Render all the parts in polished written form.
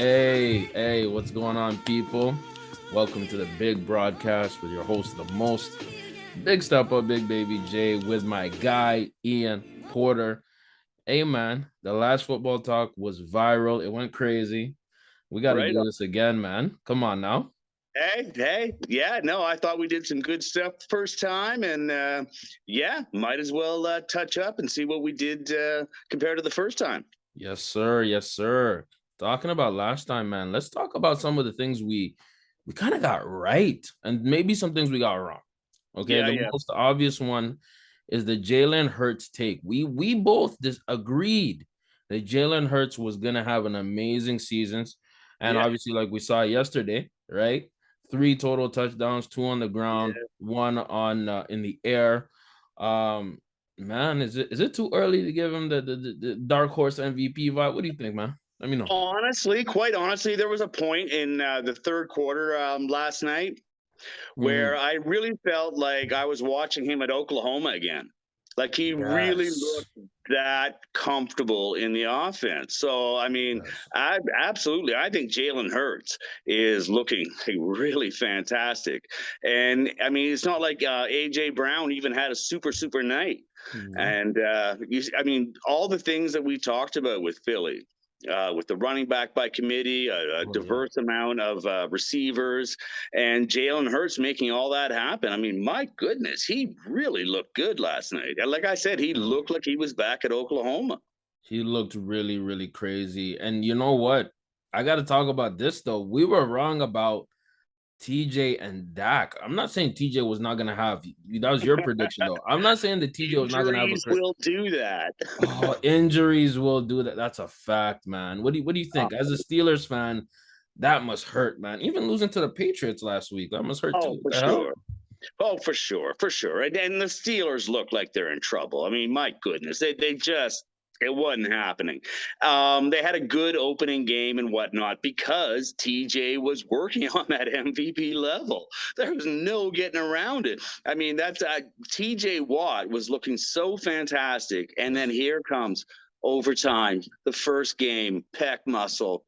Hey, what's going on, people? Welcome to the big broadcast with your host, the most big step up, big baby Jay, with my guy, Ian Porter. Hey, man, the last football talk was viral. It went crazy. We got to Right. do this again, man. Come on now. Hey, yeah, no, I thought we did some good stuff first time, and yeah, might as well touch up and see what we did compared to the first time. Yes, sir. Yes, sir. Talking about last time, man, let's talk about some of the things we kind of got right and maybe some things we got wrong. Okay, Yeah, the yeah, most obvious one is the Jalen Hurts take. We both agreed that Jalen Hurts was gonna have an amazing season, and yeah, obviously, like we saw yesterday, right? Three total touchdowns, two on the ground, yeah. one on in the air. Man, is it too early to give him the dark horse MVP vibe? What do you think, man? Let me know. Honestly, quite honestly, there was a point in the third quarter last night where Mhm. I really felt like I was watching him at Oklahoma again. Like he really Yes. looked that comfortable in the offense. So, I mean, Yes. I absolutely, I think Jalen Hurts is looking like really fantastic. And I mean, it's not like AJ Brown even had a super night. Mhm. And I mean, all the things that we talked about with Philly, with the running back by committee, a Oh yeah. diverse amount of receivers, and Jalen Hurts making all that happen. I mean, my goodness, he really looked good last night. And like I said, he Mm. looked like he was back at Oklahoma. He looked really, really crazy. And you know what? I got to talk about this though. We were wrong about TJ and Dak. I'm not saying TJ was not going to have, that was your prediction though. I'm not saying that TJ was not going to have Injuries will do that. oh, injuries will do that. That's a fact, man. What do you think? As a Steelers fan, that must hurt, man. Even losing to the Patriots last week, that must hurt too. Oh, What for the hell? sure. Oh, for sure, for sure. And the Steelers look like they're in trouble. I mean, my goodness, they just it wasn't happening. They had a good opening game and whatnot because TJ was working on that MVP level. There was no getting around it. I mean, that's TJ Watt was looking so fantastic, and then Yes. here comes overtime, the first game, pec muscle,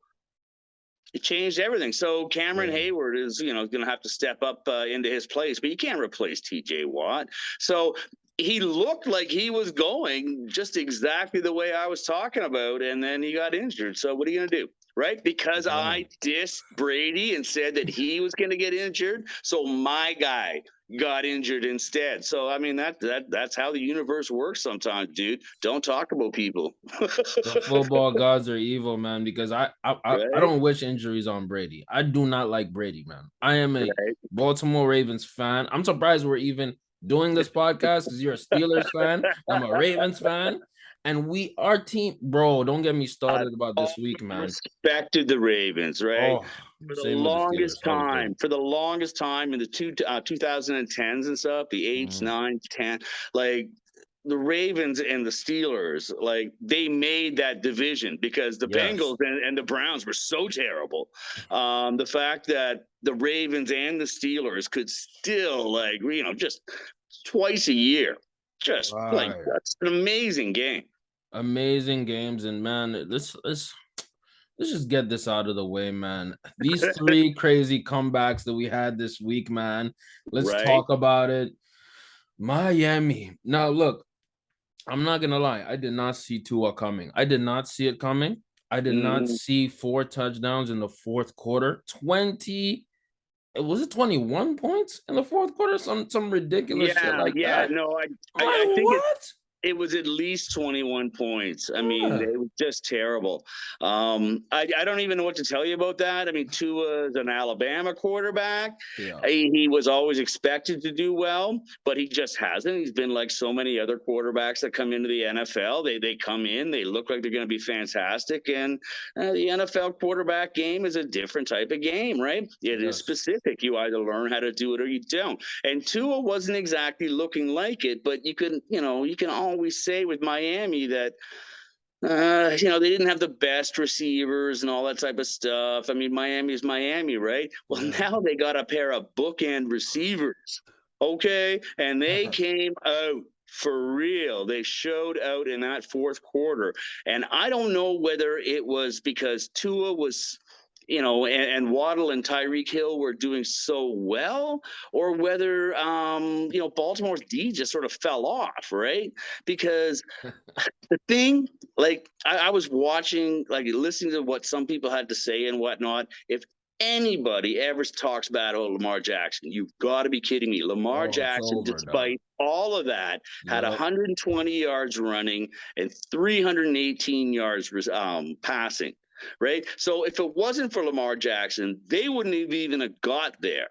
it changed everything. So Cameron Yeah. Hayward is, going to have to step up into his place, but you can't replace T.J. Watt. So he looked like he was going just exactly the way I was talking about, and then he got injured. So what are you going to do? Right? Because Yeah. I dissed Brady and said that he was going to get injured. So my guy got injured instead. So I mean that's how the universe works sometimes, dude. Don't talk about people. The football gods are evil, man, because I Right? don't wish injuries on Brady. I do not like Brady, man. I am a Right. Baltimore Ravens fan. I'm surprised we're even doing this podcast because you're a Steelers fan. I'm a Ravens fan. And we our team, bro, don't get me I've started about this always week, man. respected the Ravens, right? Oh, same with the Steelers. Always did. For the longest time in the 2010s and stuff, the eights, Mhm. nines, 10, like the Ravens and the Steelers, like they made that division because the Yes. Bengals and the Browns were so terrible. The fact that the Ravens and the Steelers could still, like, just twice a year, just like Right. that's an amazing game. Amazing games. And man, let's just get this out of the way, man. These three crazy comebacks that we had this week, man. Let's Right? talk about it. Miami. Now, look, I'm not gonna lie. I did not see Tua coming. I did not see it coming. I did not Mhm. see four touchdowns in the fourth quarter. 20, was it 21 points in the fourth quarter? Some ridiculous shit Yeah, like yeah. that. No, I'm like, I think what? it was at least 21 points. I mean, Yeah. it was just terrible. I don't even know what to tell you about that. I mean, Tua is an Alabama quarterback. Yeah. He was always expected to do well, but he just hasn't. He's been like so many other quarterbacks that come into the NFL. They come in, they look like they're going to be fantastic, and the NFL quarterback game is a different type of game, right? It is Yes. specific. You either learn how to do it or you don't. And Tua wasn't exactly looking like it, but you can always say with Miami that they didn't have the best receivers and all that type of stuff. I mean, Miami is Miami, right? Well, Yeah. now they got a pair of bookend receivers, okay, and they came out. For real, they showed out in that fourth quarter, and I don't know whether it was because Tua was and Waddle and Tyreek Hill were doing so well, or whether Baltimore's D just sort of fell off, right? Because the thing, like I was watching, like listening to what some people had to say and whatnot. If anybody ever talks bad about Lamar Jackson, you've got to be kidding me. Lamar Oh, it's Jackson, over, dog. despite all of that, had Yep. 120 yards running and 318 yards passing. Right. So if it wasn't for Lamar Jackson, they wouldn't have even have got there.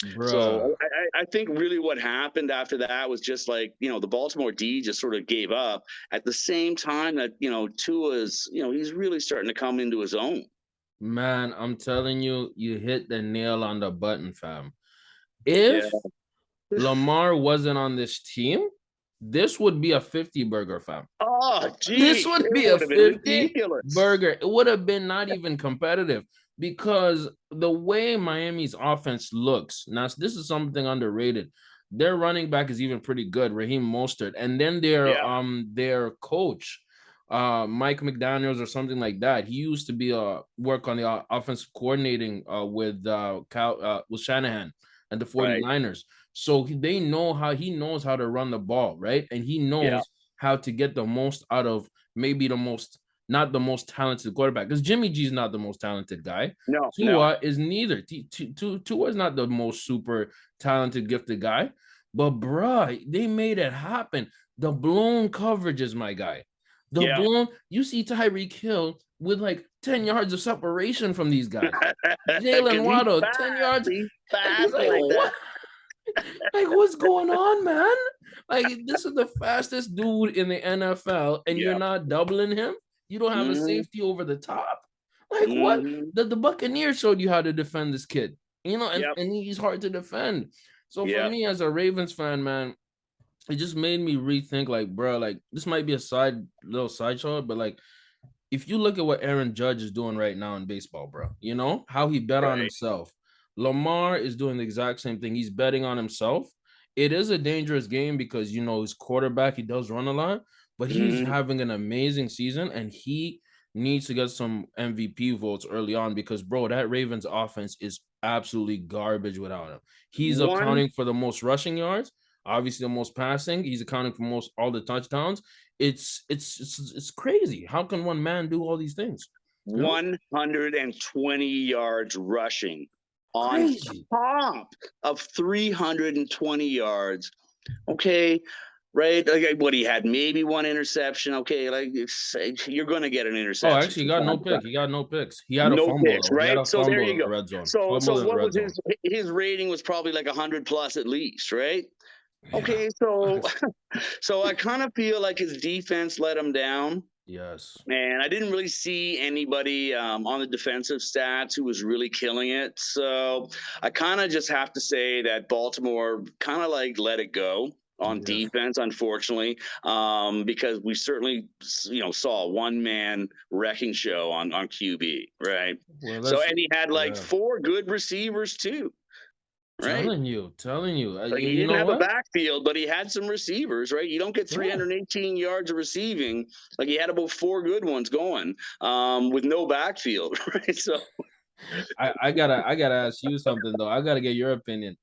Bruh. So I think really what happened after that was just like, the Baltimore D just sort of gave up at the same time that, Tua's, he's really starting to come into his own. Man, I'm telling you, you hit the nail on the button, fam. Yeah. If Lamar wasn't on this team, this would be a 50 burger, fam. Oh, geez. This would be a would have been 50 ridiculous. burger. It would have been not even competitive because the way Miami's offense looks, now this is something underrated. Their running back is even pretty good, Raheem Mostert, and then their coach, Mike McDaniels or something like that. He used to be work on the offensive coordinating with Shanahan and the 49ers. Right. So he knows how to run the ball, right? And he knows how to get the most out of maybe not the most talented quarterback, because Jimmy G is not the most talented guy. No, Tua is neither. Tua is not the most super talented, gifted guy. But bruh, they made it happen. The blown coverages, my guy. You see Tyreek Hill with like 10 yards of separation from these guys. Jalen Waddle, 10 yards. He's like, what? Like, what's going on, man? Like, this is the fastest dude in the NFL, and you're not doubling him? You don't have a safety over the top? Like, what? The Buccaneers showed you how to defend this kid, and he's hard to defend. So for me as a Ravens fan, man, it just made me rethink, like, bro, like, this might be a little sideshow, but like, if you look at what Aaron Judge is doing right now in baseball, bro, how he bet on himself. Lamar is doing the exact same thing. He's betting on himself. It is a dangerous game because, his quarterback, he does run a lot, but he's having an amazing season, and he needs to get some MVP votes early on because, bro, that Ravens offense is absolutely garbage without him. He's accounting for the most rushing yards, obviously the most passing. He's accounting for all the touchdowns. It's crazy. How can one man do all these things? 120 yards rushing on top of 320 yards. Okay, right? Like, what he had, maybe one interception. Okay, like you're going to get an interception. Oh, actually, he got no pick. He got no picks. He had a fumble, picks, right? So there you go. Red zone. So what was his rating? Was probably like 100 plus at least, right? Okay, so I kind of feel like his defense let him down. Yes. And I didn't really see anybody on the defensive stats who was really killing it. So I kind of just have to say that Baltimore kind of like let it go on defense, unfortunately, because we certainly, saw a one-man wrecking show on QB, right? Well, and he had like 4 good receivers too. Right? Telling you. Like, he didn't have a backfield, but he had some receivers, right? You don't get 318 yards of receiving. Like, he had about 4 good ones going with no backfield, right? So I gotta ask you something though. I gotta get your opinion.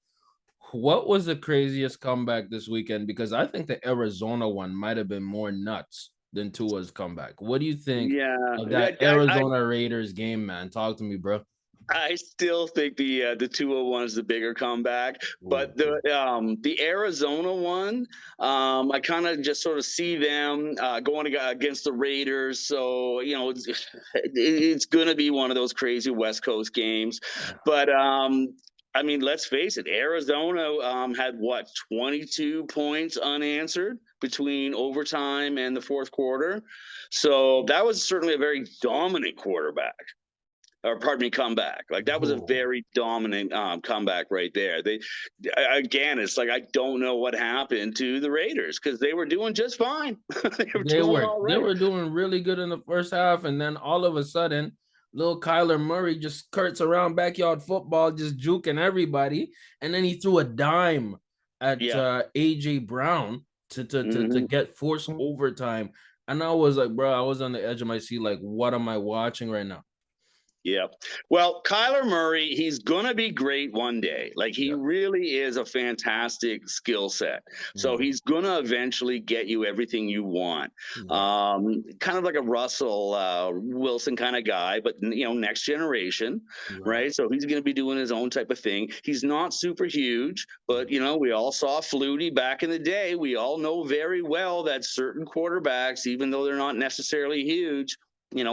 What was the craziest comeback this weekend? Because I think the Arizona one might have been more nuts than Tua's comeback. What do you think of that Arizona Raiders game, man? Talk to me, bro. I still think the 201 is the bigger comeback, but the Arizona one, I kind of just sort of see them going against the Raiders. So it's going to be one of those crazy West Coast games. But I mean, let's face it, Arizona had 22 points unanswered between overtime and the fourth quarter. So that was certainly a very dominant comeback. Like, that was a very dominant comeback right there. It's like, I don't know what happened to the Raiders because they were doing just fine. They were doing really good in the first half, and then all of a sudden, little Kyler Murray just skirts around backyard football, just juking everybody, and then he threw a dime at AJ Brown to get forced overtime. And I was like, bro, I was on the edge of my seat, like, what am I watching right now? Yeah. Well, Kyler Murray, he's going to be great one day. Like, he Yeah. really is a fantastic skill set. So he's going to eventually get you everything you want. Yeah. Kind of like a Russell Wilson kind of guy, but, next generation, right? So he's going to be doing his own type of thing. He's not super huge, but, we all saw Flutie back in the day. We all know very well that certain quarterbacks, even though they're not necessarily huge,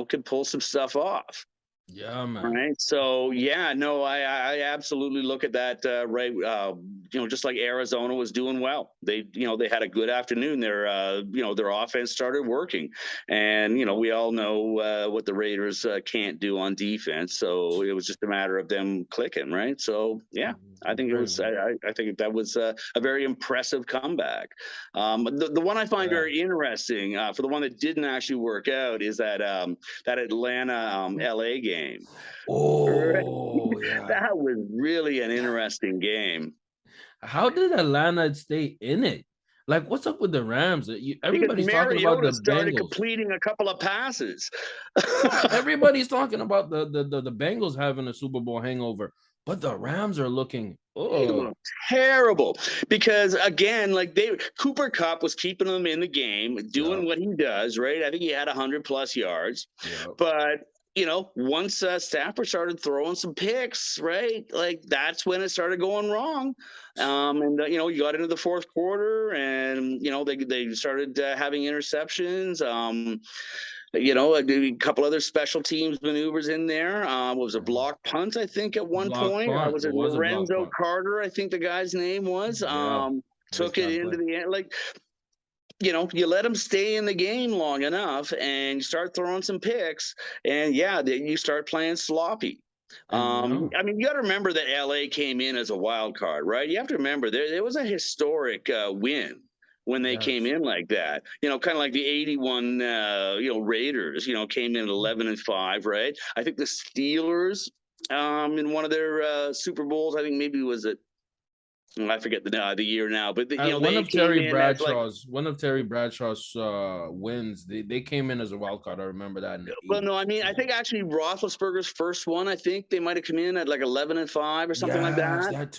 can pull some stuff off. Yeah, man. Right. So yeah, no, I absolutely look at that right. Just like Arizona was doing well. They had a good afternoon. Their offense started working, and we all know what the Raiders can't do on defense. So it was just a matter of them clicking, right? So yeah, I think it was. I think that was a very impressive comeback. The one I find very interesting for the one that didn't actually work out is that Atlanta LA game. Oh, yeah. That was really an interesting game. How did Atlanta stay in it? Like, what's up with the Rams? Because Everybody's talking about Mariota the started Bengals. completing a couple of passes. Everybody's talking about the Bengals having a Super Bowl hangover, but the Rams are looking terrible because again, like Cooper Kupp was keeping them in the game, doing what he does, right? I think he had 100+ yards, but once Stafford started throwing some picks, right? Like that's when it started going wrong. You got into the fourth quarter, and they started having interceptions. A couple other special teams maneuvers in there. Was a block punt, I think, at one point. Was it Lorenzo Carter? I think the guy's name was. Took it into the end. Like, you let them stay in the game long enough and you start throwing some picks, and then you start playing sloppy. You got to remember that LA came in as a wild card, right? You have to remember there was a historic win when they came in like that. Kind of like the 81 Raiders, came in 11-5, right? I think the Steelers in one of their Super Bowls, I think maybe was it, I forget the year now, but one of Terry Bradshaw's wins. They came in as a wild card. I remember that. Well, no, I mean, I think actually Roethlisberger's first one. I think they might have come in at like 11-5 or something like that. That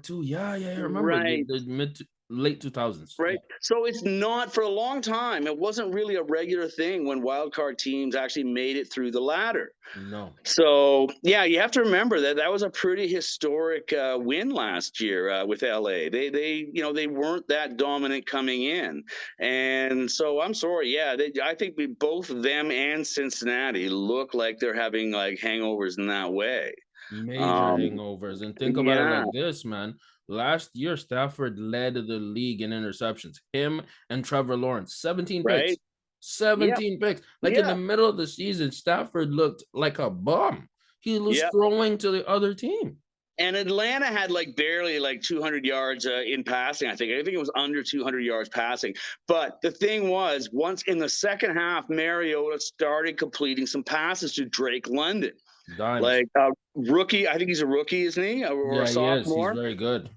too. Yeah, I remember. Right. The late 2000s. Right. So it's not, for a long time, it wasn't really a regular thing when wildcard teams actually made it through the ladder. No. So, you have to remember that was a pretty historic win last year with LA. They weren't that dominant coming in. And so I'm sorry. I think both them and Cincinnati look like they're having like hangovers in that way. Major hangovers. And think about it like this, man. Last year, Stafford led the league in interceptions. Him and Trevor Lawrence, 17 picks. 17 picks. Like in the middle of the season, Stafford looked like a bum. He was throwing to the other team. And Atlanta had like barely like 200 yards in passing. I think it was under 200 yards passing. But the thing was, once in the second half, Mariota started completing some passes to Drake London. Like rookie, I think he's a rookie, isn't he? Or a sophomore? He's very good.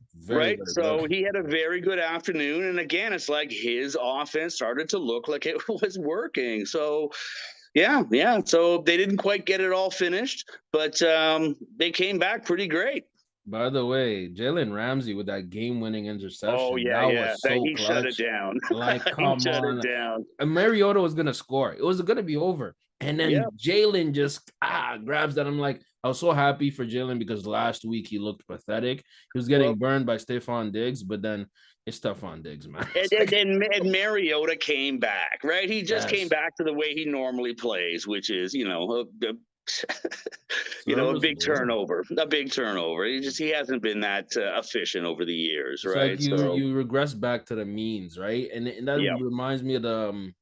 So he had a very good afternoon. And again, it's like his offense started to look like it was working. So so they didn't quite get it all finished, but they came back pretty great. By the way, Jalen Ramsey with that game-winning interception. Oh, was so he clutch. shut it down. Like, come he shut on. it down. And Mariota was going to score. It was going to be over. And then Jalen just grabs that. I'm like, I was so happy for Jalen because last week he looked pathetic. He was getting burned by Stephon Diggs, but then it's Stephon Diggs, man. And Mariota came back, right? He just came back to the way he normally plays, which is, a big turnover. He hasn't been that efficient over the years, right? Like you regress back to the means, right? And that reminds me of the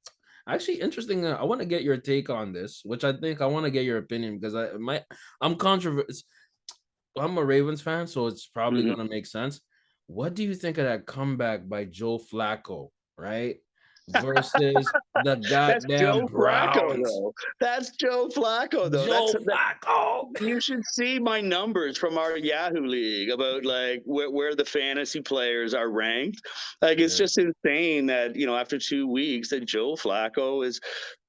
actually interesting. I want to get your take on this, which I think I want to get your opinion because I'm controversial. I'm a Ravens fan, so it's probably gonna make sense. What do you think of that comeback by Joe Flacco? Right, versus the That's goddamn Joe Flacco, Browns. though. That's Joe Flacco, though. Joe That Flacco. you should see my numbers from our Yahoo League about like where the fantasy players are ranked. Like it's Yeah. just insane that after 2 weeks that Joe Flacco is.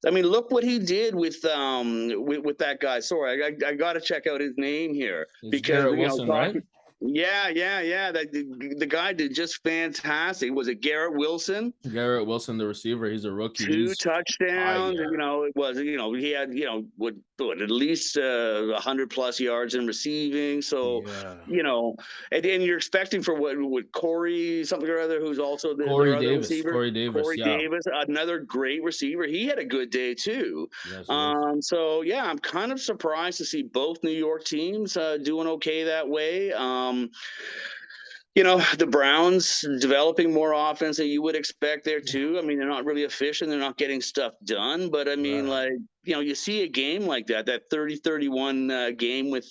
I mean, look what he did with that guy. Sorry, I got to check out his name here It's because Garrett Wilson, right? yeah. The guy did just fantastic. Was it Garrett Wilson? Garrett Wilson, the receiver. He's a rookie. 2 He's touchdowns. fire. It was, he had, what at least 100+ yards in receiving. So, Yeah. And you're expecting for what Corey something or other, who's also their other receiver, Corey Davis, yeah. Davis, another great receiver. He had a good day too. Yes, So yeah, I'm kind of surprised to see both New York teams doing okay that way. The Browns developing more offense that you would expect there too. I mean, they're not really efficient. They're not getting stuff done. But I mean, right. you see a game like that 30-31 game with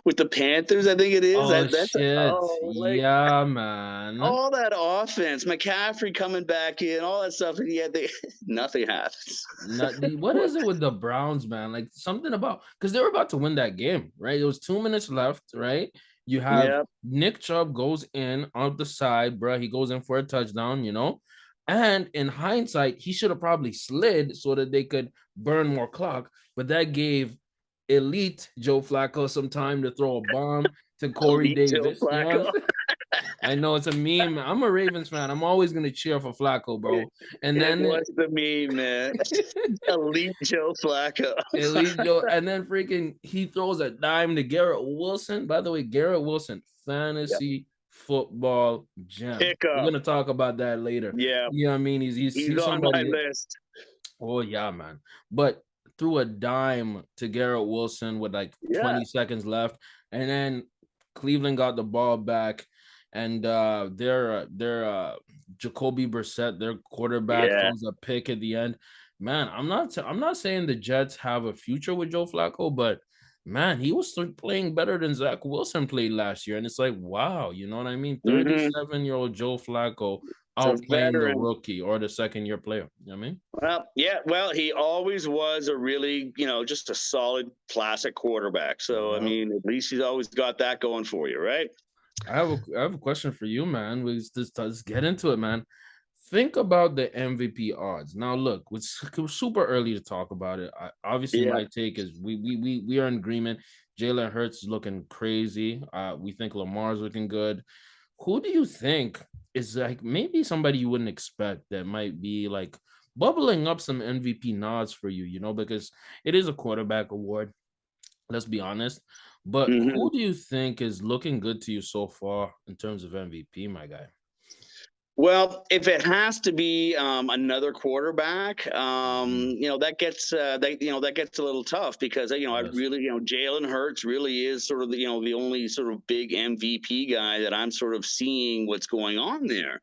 with the Panthers, I think it is. Oh, That's shit. like Yeah, man. all that offense, McCaffrey coming back in, all that stuff. And yet nothing happens. What is it with the Browns, man? Like something about, because they were about to win that game, right? It was 2 minutes left, right? You have Nick Chubb goes in on the side, bro. He goes in for a touchdown, And in hindsight, he should have probably slid so that they could burn more clock. But that gave elite Joe Flacco some time to throw a bomb to Corey Davis. I know it's a meme. I'm a Ravens fan. I'm always gonna cheer for Flacco, bro. And then what's the meme, man? Elite Joe Flacco. Elite Joe, and then freaking he throws a dime to Garrett Wilson. By the way, Garrett Wilson, fantasy football gem. We're gonna talk about that later. Yeah, you know what I mean. He's on my list. Oh yeah, man. But threw a dime to Garrett Wilson with like 20 seconds left, and then Cleveland got the ball back. And their Jacoby Brissett, their quarterback, throws a pick at the end. Man, I'm not saying the Jets have a future with Joe Flacco, but man, he was playing better than Zach Wilson played last year. And it's like, wow, you know what I mean? 37-year-old Joe Flacco outplaying the rookie or the second-year player. You know what I mean? Well, yeah. Well, he always was a really, just a solid classic quarterback. So, I mean, at least he's always got that going for you, right? I have a question for you, man. Let's get into it, man. Think about the MVP odds. Now, look, it's super early to talk about it. Obviously, my take is we are in agreement. Jalen Hurts is looking crazy. We think Lamar's looking good. Who do you think is like maybe somebody you wouldn't expect that might be like bubbling up some MVP nods for you, because it is a quarterback award. Let's be honest. But who do you think is looking good to you so far in terms of MVP, my guy? Well, if it has to be another quarterback, that gets that gets a little tough because I really Jalen Hurts really is sort of the only sort of big MVP guy that I'm sort of seeing what's going on there.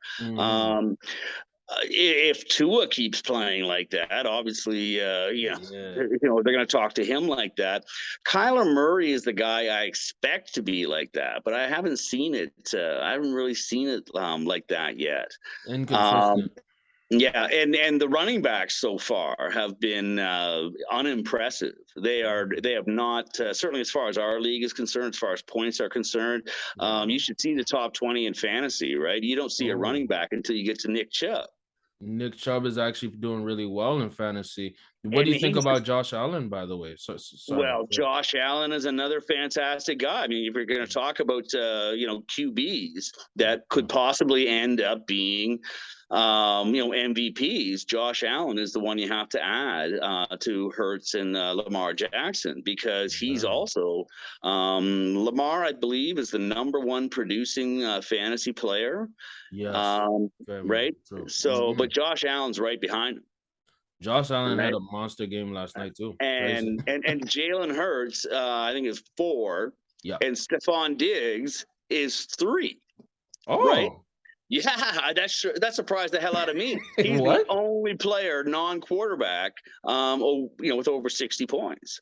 If Tua keeps playing like that, obviously, they're going to talk to him like that. Kyler Murray is the guy I expect to be like that, but I haven't seen it. I haven't really seen it like that yet. Inconsistent. And the running backs so far have been unimpressive. They have not certainly as far as our league is concerned, as far as points are concerned. You should see the top 20 in fantasy, right? You don't see a running back until you get to Nick Chubb. Nick Chubb is actually doing really well in fantasy. What do you think about Josh Allen, by the way? Josh Allen is another fantastic guy. I mean, if you're going to talk about QBs that could possibly end up being MVPs, Josh Allen is the one you have to add to Hurts and Lamar Jackson because he's also Lamar, I believe, is the number one producing fantasy player. Yes. Right. So, but Josh Allen's right behind him. Josh Allen had a monster game last night too. And Jalen Hurts, I think is 4. Yeah. And Stephon Diggs is 3. Oh. Right? Yeah, that surprised the hell out of me. He's the only player, non-quarterback, with over 60 points.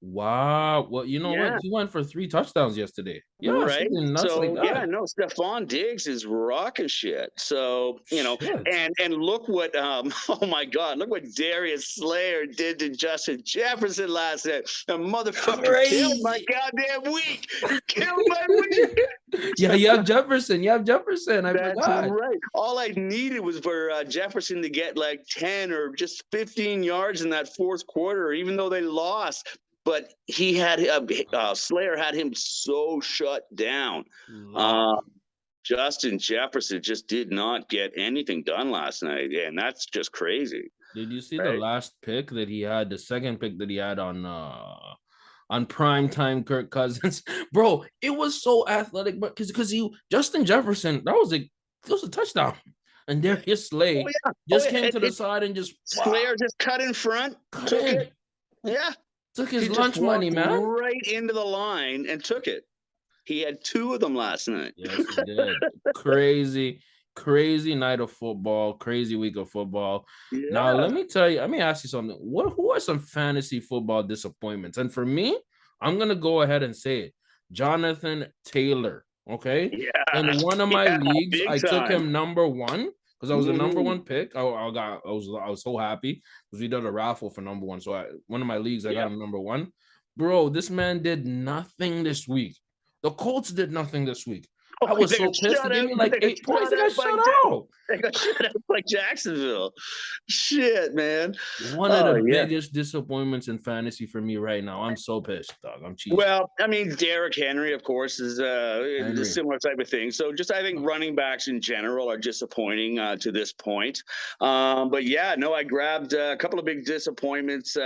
Wow. Well, you know what? Yeah. He went for 3 touchdowns yesterday. Yeah, Right. something nuts like So yeah, that. no, Stephon Diggs is rocking shit. So, Shit. and look what oh my God, look what Darius Slayer did to Justin Jefferson last night. The motherfucker killed my Crazy. goddamn week. He killed my week. Yeah, you have Jefferson. You have Jefferson. I That's forgot. right. All I needed was for Jefferson to get like 10 or just 15 yards in that fourth quarter, even though they lost. But he had Slayer had him so shut down. Uh, Lock. Justin Jefferson just did not get anything done last night, and that's just crazy, Did you see the right? last pick that he had, the second pick that he had on prime time Kirk Cousins? Bro, it was so athletic, but because he Justin Jefferson, that was a touchdown. And Darius Oh Slay yeah, oh just yeah. came to the side and just wow, Slayer just cut in front, cut took in. it. Yeah, Took he his just lunch money, walked man. right into the line and took it. He had two of them last night. Yes, he did. Crazy, crazy night of football, crazy week of football. Now, Yeah. let me ask you something. Who are some fantasy football disappointments? And for me, I'm gonna go ahead and say it. Jonathan Taylor. Okay. Yeah, In one of my yeah, leagues, big I took time. him number one because I was the number Hmm. one pick. I was so happy because we did a raffle for number one. So one of my leagues, I got Yep. him number one. Bro, this man did nothing this week. The Colts did nothing this week. Oh, I was they so got pissed. They shut gave out. me like They got 8 points. shut They got out by shut out. they got shut out by Jacksonville. Shit, man. One of Oh the yeah. biggest disappointments in fantasy for me right now. I'm so pissed, dog. I'm cheesed. Well, I mean, Derrick Henry, of course, is a Henry. similar type of thing. So, just I think running backs in general are disappointing to this point. But yeah, no, I grabbed a couple of big disappointments.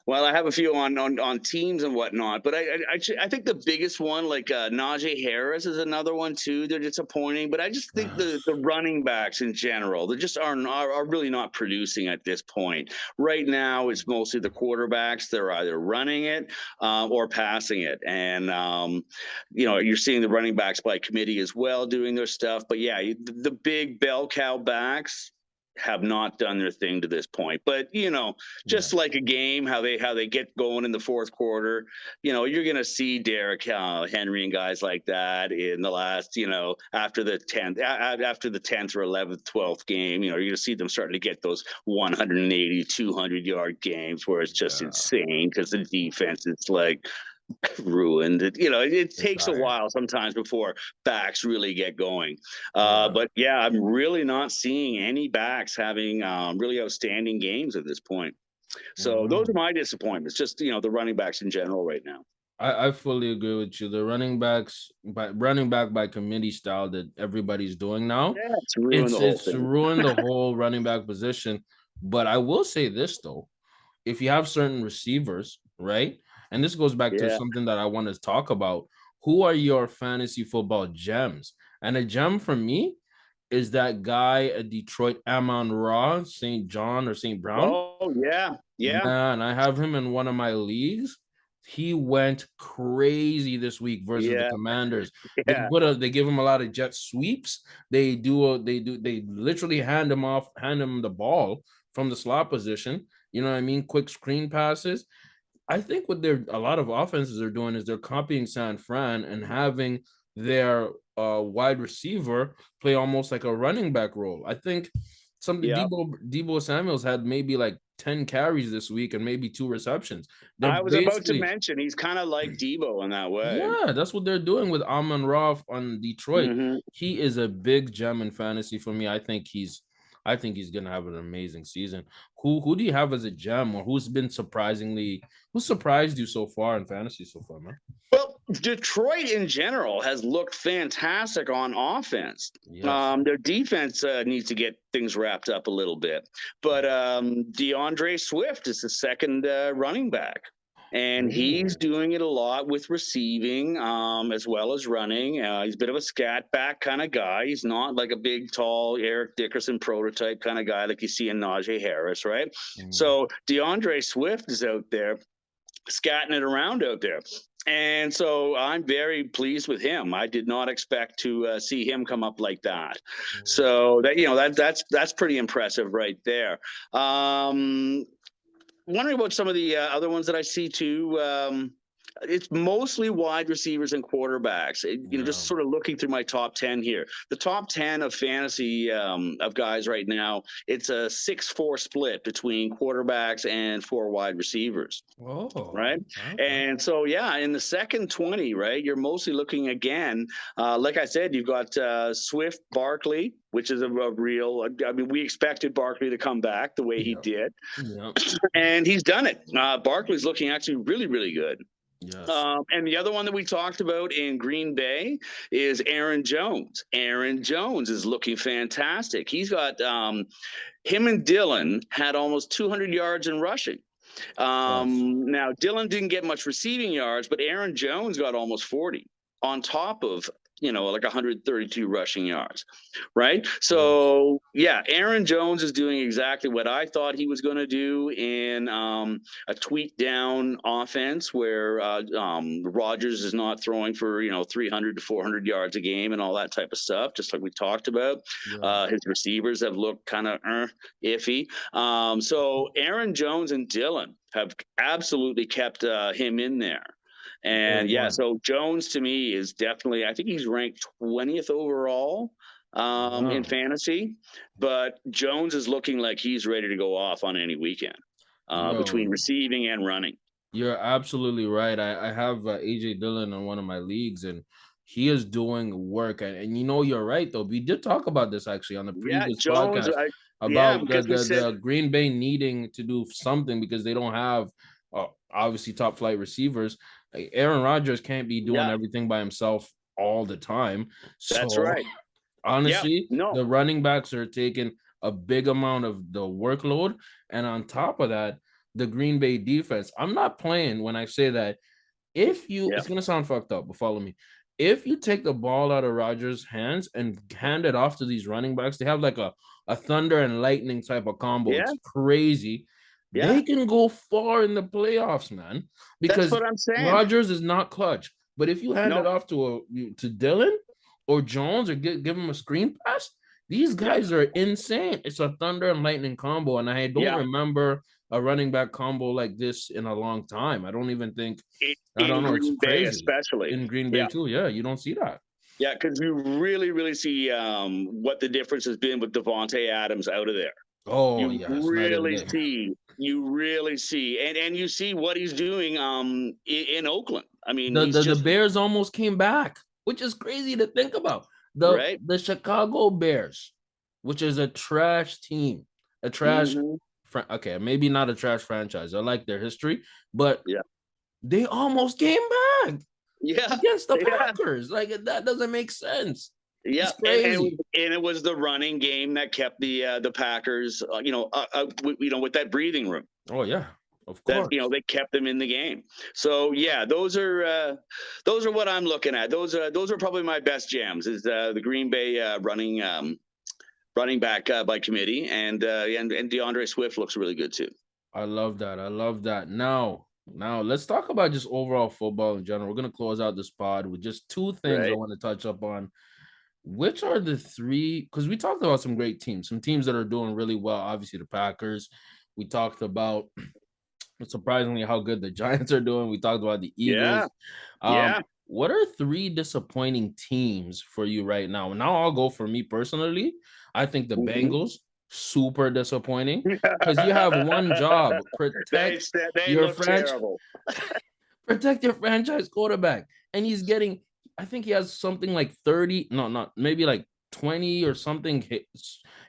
Well, I have a few on teams and whatnot, but I think the biggest one, like Najee Harris, is another one too. They're disappointing, but I just think the running backs in general, they just are really not producing at this point. Right now, it's mostly the quarterbacks. They're either running it or passing it, and you're seeing the running backs by committee as well doing their stuff. But yeah, the big bell cow backs have not done their thing to this point. But Yeah. just like a game, how they get going in the fourth quarter, you're gonna see Derrick Henry and guys like that in the last, after the 10th or 11th, 12th game, you're gonna see them starting to get those 180, 200-yard games where it's just Yeah. insane because the defense is like ruined. It They're takes a tired. while sometimes before backs really get going. Yeah. But yeah, I'm really not seeing any backs having really outstanding games at this point. So those are Mhm. my disappointments. Just the running backs in general right now. I fully agree with you. The running back by committee style that everybody's doing now, Yeah, it's ruined the whole it's thing. ruined the whole running back position. But I will say this though, if you have certain receivers, right? And this goes back to Yeah, something that I want to talk about. Who are your fantasy football gems? And a gem for me is that guy at Detroit, Amon Ra, St. John or St. Brown. oh yeah, yeah, Man, I have him in one of my leagues. He went crazy this week versus the yeah, Commanders. yeah. They give him a lot of jet sweeps. They literally hand him the ball from the slot position. You know what I mean? Quick screen passes. I think what a lot of offenses are doing is they're copying San Fran and having their wide receiver play almost like a running back role. I think Yep. Debo Samuels had maybe like 10 carries this week and maybe 2 receptions. They're I was about to basically, mention he's kind of like Debo in that way. yeah, that's what they're doing with Amon Ra on Detroit. Hmm. He is a big gem in fantasy for me. I think he's gonna have an amazing season. Who do you have as a gem, or who surprised you so far in fantasy so far, man? Well, Detroit in general has looked fantastic on offense. Yes. Their defense needs to get things wrapped up a little bit, but Deandre Swift is the second running back, and he's Oh, doing it a lot with receiving as well as running. He's a bit of a scat back kind of guy. He's not like a big, tall Eric Dickerson prototype kind of guy like you see in Najee Harris, right? mm, So DeAndre Swift is out there scatting it around out there. And so I'm very pleased with him. I did not expect to see him come up like that. mm. So that's pretty impressive right there. Um, wondering about some of the other ones that I see too. It's mostly wide receivers and quarterbacks. Yeah. Just sort of looking through my top 10 here. The top 10 of fantasy of guys right now, it's a 6-4 split between quarterbacks and 4 wide receivers. Oh, Right. okay. And so, yeah, in the second 20, right, you're mostly looking again. Like I said, you've got Swift, Barkley, which is a real, I mean, we expected Barkley to come back the way he Yeah. did, Yeah. and he's done it. Barkley's looking actually really, really good. Yes. And the other one that we talked about in Green Bay is Aaron Jones. Aaron Jones is looking fantastic. He's got him and Dylan had almost 200 yards in rushing. Yes. Now, Dylan didn't get much receiving yards, but Aaron Jones got almost 40 on top of, like 132 rushing yards, right? Yes. So, yeah, Aaron Jones is doing exactly what I thought he was going to do in a tweak down offense where Rodgers is not throwing for, 300 to 400 yards a game and all that type of stuff, just like we talked about. Yeah. His receivers have looked kind of iffy. So Aaron Jones and Dylan have absolutely kept him in there. Very And yeah, important. so Jones to me is definitely, I think he's ranked 20th overall in Wow. fantasy, but Jones is looking like he's ready to go off on any weekend between Yo, receiving and running. you're absolutely right. I have AJ Dillon on one of my leagues, and he is doing work. And you're right though. We did talk about this actually on the Yeah, previous Jones. podcast Yeah, about the because we the, said, the Green Bay needing to do something because they don't have obviously top flight receivers. Like, Aaron Rodgers can't be doing yeah, everything by himself all the time. that's So right. Yeah, honestly, no, the running backs are taking a big amount of the workload. And on top of that, the Green Bay defense, I'm not playing when I say that yeah, it's going to sound fucked up, but follow me. If you take the ball out of Rodgers' hands and hand it off to these running backs, they have like a thunder and lightning type of combo. yeah, It's crazy. yeah. They can go far in the playoffs, man, That's because what I'm saying. Rodgers is not clutch. But if you hand it No, off to Dylan or Jones or give him a screen pass, these yeah, guys are insane. It's a thunder and lightning combo, and I don't yeah. remember a running back combo like this in a long time. I don't even think. I don't In know. It's Green Bay, crazy especially. in Green Bay Yeah, too. Yeah, you don't see that. yeah, because you really, really see what the difference has been with Devontae Adams out of there. Oh You yes, night and really day. see, and you see what he's doing in Oakland. I mean, The, he's the the just Bears almost came back, which is crazy to think about. The right. the Chicago Bears, which is a trash team, a trash. Hmm. Okay, maybe not a trash franchise. I like their history, but Yeah, they almost came back yeah, against the yeah. Packers. Like that doesn't make sense. Yeah, It's crazy. and it was the running game that kept the Packers, with that breathing room. Oh yeah, of That course. they kept them in the game. So yeah, those are what I'm looking at. Those are probably my best jams. Is the Green Bay running back by committee, and DeAndre Swift looks really good too. I love that. I love that. Now let's talk about just overall football in general. We're gonna close out this pod with just two things I Right? want to touch up on. Which are the three? Because we talked about some great teams, some teams that are doing really well. Obviously, the Packers. We talked about surprisingly how good the Giants are doing. We talked about the Yeah, Eagles. yeah. What are three disappointing teams for you right now? Now I'll go for me personally. I think the Mhm. Bengals super disappointing because you have one job: they they your look franchise, terrible. protect your franchise quarterback, and he's getting. I think he has something like 30, no, not maybe like 20 or something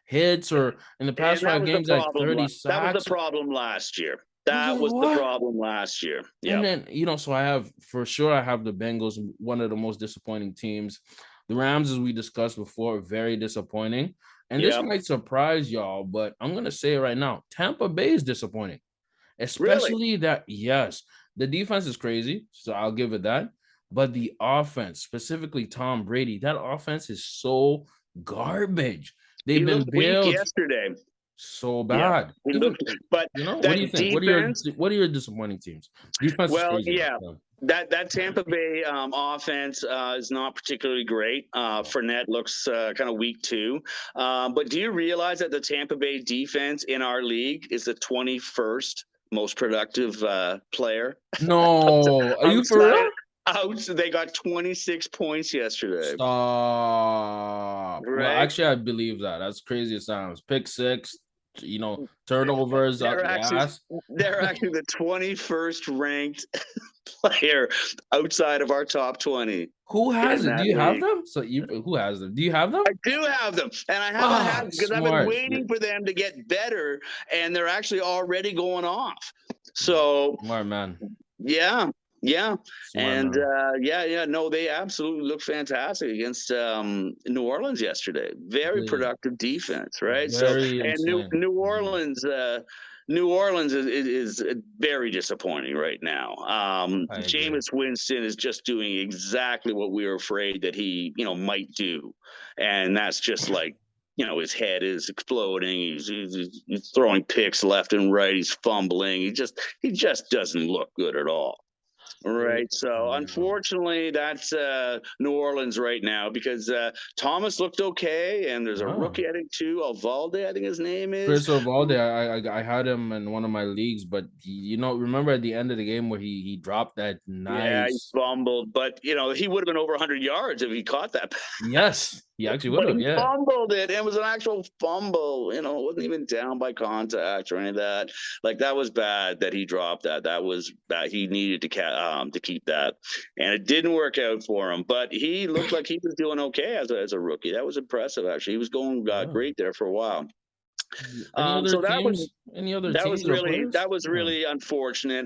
hits or in the past And that five was the games, like problem. 30 That was the sacks. problem last year. I was That like, was the what? problem last year. And Yep. then, so I have for sure, I have the Bengals, one of the most disappointing teams. The Rams, as we discussed before, very disappointing. And this Yep. might surprise y'all, but I'm going to say it right now Tampa Bay is disappointing, Really? especially that, yes, the defense is crazy. So I'll give it that. But the offense, specifically Tom Brady, that offense is so garbage. They've He been looked weak bailed yesterday. so Yeah. bad. He Even looked, but what do you that think? defense, What are your disappointing teams? Defense is well, crazy yeah. though. That Tampa Bay offense is not particularly great. Fournette looks kind of weak too. But do you realize that the Tampa Bay defense in our league is the 21st most productive player. No, are you for real? They got 26 points yesterday. Stop. Well, Right? actually, I believe that. That's crazy as sounds. Pick six, turnovers up They're the actually ass. they're actually the 21st ranked player outside of our top 20 Who has in it? Do that you have league. them? Who has them? Do you have them? I do have them, and I haven't had Fuck, them because I've been smart. waiting for them to get better, and they're actually already going off. So Smart man. yeah, yeah, Smart and man. no, they absolutely look fantastic against New Orleans yesterday. Very They productive defense, right? So, very and insane. New Orleans is very disappointing right now. I agree. Jameis Winston is just doing exactly what we were afraid that he, might do, and that's just like. His head is exploding. He's throwing picks left and right. He's fumbling. He just doesn't look good at all. Right. So Yeah. unfortunately, that's New Orleans right now because Thomas looked okay, and there's a Yeah. rookie, I think, too. Alvalde, I think his name is. Chris Ovalde, I had him in one of my leagues, but remember at the end of the game where he dropped that Yeah, he nice. fumbled, but he would have been over 100 yards if he caught that. Yes, he actually would But have. he Yeah. fumbled it. It was an actual fumble. It wasn't even down by contact or any of that. Like that was bad that he dropped that. That was bad. He needed to keep that, and it didn't work out for him. But he looked like he was doing okay as a rookie. That was impressive. Actually, he was going Yeah. great there for a while. Any other So that was teams? Any other that was teams or really players? that was Yeah. really unfortunate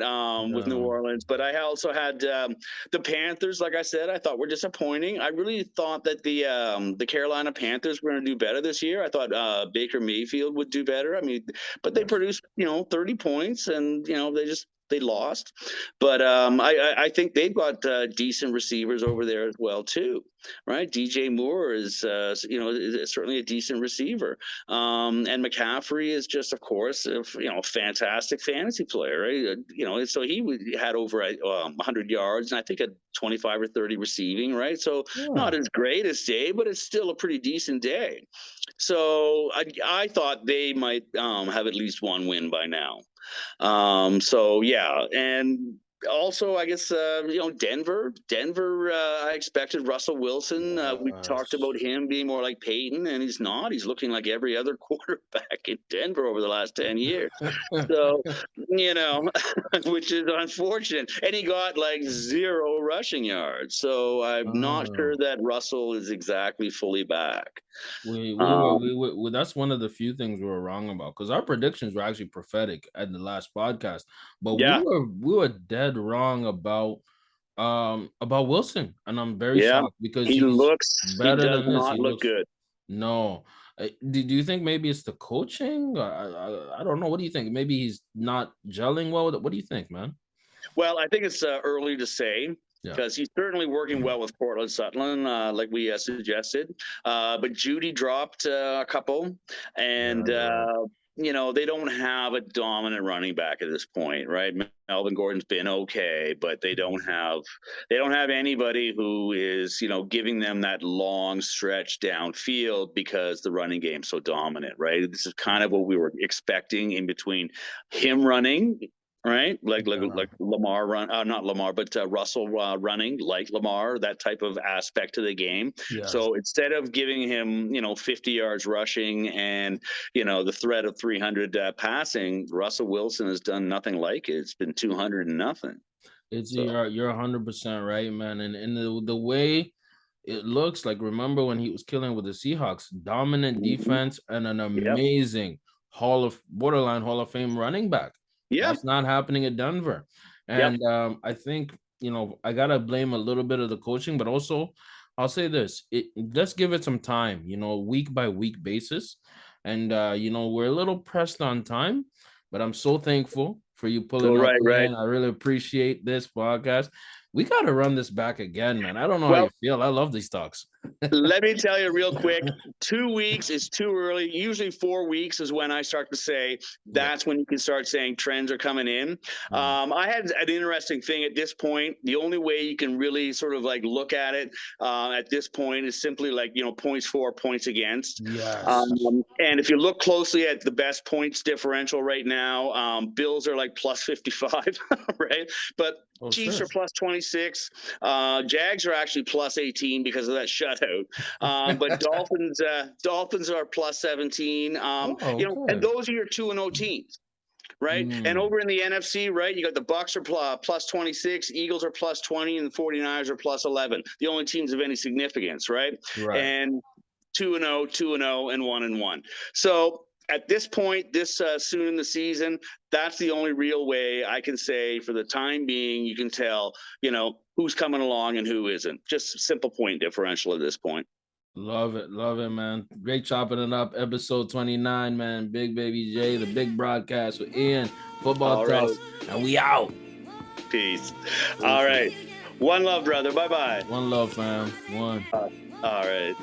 with New Yeah. Orleans. But I also had the Panthers. Like I said, I thought were disappointing. I really thought that the Carolina Panthers were going to do better this year. I thought Baker Mayfield would do better. I mean, but they Yes. produced 30 points, and they lost. But I think they've got decent receivers over there as well too, right? DJ Moore is certainly a decent receiver. And McCaffrey is just, of course, a fantastic fantasy player, right? So he had over 100 yards and I think a 25 or 30 receiving, right? So Yeah. not his greatest day, but it's still a pretty decent day. So I thought they might have at least one win by now. So yeah, and also I guess Denver. I expected Russell Wilson. We talked Yes. about him being more like Peyton, and he's not. He's looking like every other quarterback in Denver over the last 10 years. So which is unfortunate. And he got like 0 rushing yards. So I'm not sure Oh. that Russell is exactly fully back. That's one of the few things we were wrong about because our predictions were actually prophetic at the last podcast, but we Yeah, were dead wrong about Wilson, and I'm very yeah. shocked because He better does than this. not He look looks good. no. Do you think maybe it's the coaching? I don't know. What do you think? Maybe he's not gelling well with it. What do you think, man? Well, I think it's early to say Yeah. because he's certainly working well with Cortland Sutton, like we suggested. But Judy dropped a couple, and Yeah, you're right. they don't have a dominant running back at this point, right? Melvin Gordon's been okay, but they don't have anybody who is giving them that long stretch downfield because the running game's so dominant, right? This is kind of what we were expecting in between him running, right? Like Yeah. Lamar not Lamar, but Russell running like Lamar, that type of aspect to the game. Yes. So instead of giving him 50 yards rushing and the threat of 300 passing, Russell Wilson has done nothing like it. It's been 200 and nothing. So You're 100% right, man. And the way it looks like, remember when he was killing with the Seahawks, dominant defense and an yep, amazing borderline Hall of Fame running back. yeah, That's not happening at Denver. yep. And I think, I gotta blame a little bit of the coaching, but also I'll say this: let's give it some time, week by week basis. And we're a little pressed on time, but I'm so thankful for you Oh, pulling up right, right. again. I really appreciate this podcast. We got to run this back again, man. I don't know how Well, you feel. I love these talks. let me tell you real quick, 2 weeks is too early. Usually 4 weeks is when I start to say that's when you can start saying trends are coming in. I had an interesting thing at this point. The only way you can really sort of like look at it at this point is simply like, points for, points against. Yes. And if you look closely at the best points differential right now, Bills are like plus 55, right? But Chiefs are plus 26. Jags are actually plus 18 because of that shutout. But Dolphins are plus 17. And those are your 2-0 teams, right? And over in the NFC, right, you got the Bucks are plus 26, Eagles are plus 20, and the 49ers are plus 11. The only teams of any significance, right? And 2-0, 2-0, and 1-1. So at this point, this soon in the season, that's the only real way I can say for the time being you can tell, who's coming along and who isn't. Just simple point differential at this point. Love it, man. Great chopping it up. Episode 29, man. Big Baby J, the big broadcast with Ian, football talks, and we out. Peace. All right. One love, brother. Bye-bye. One love, fam. One. All right.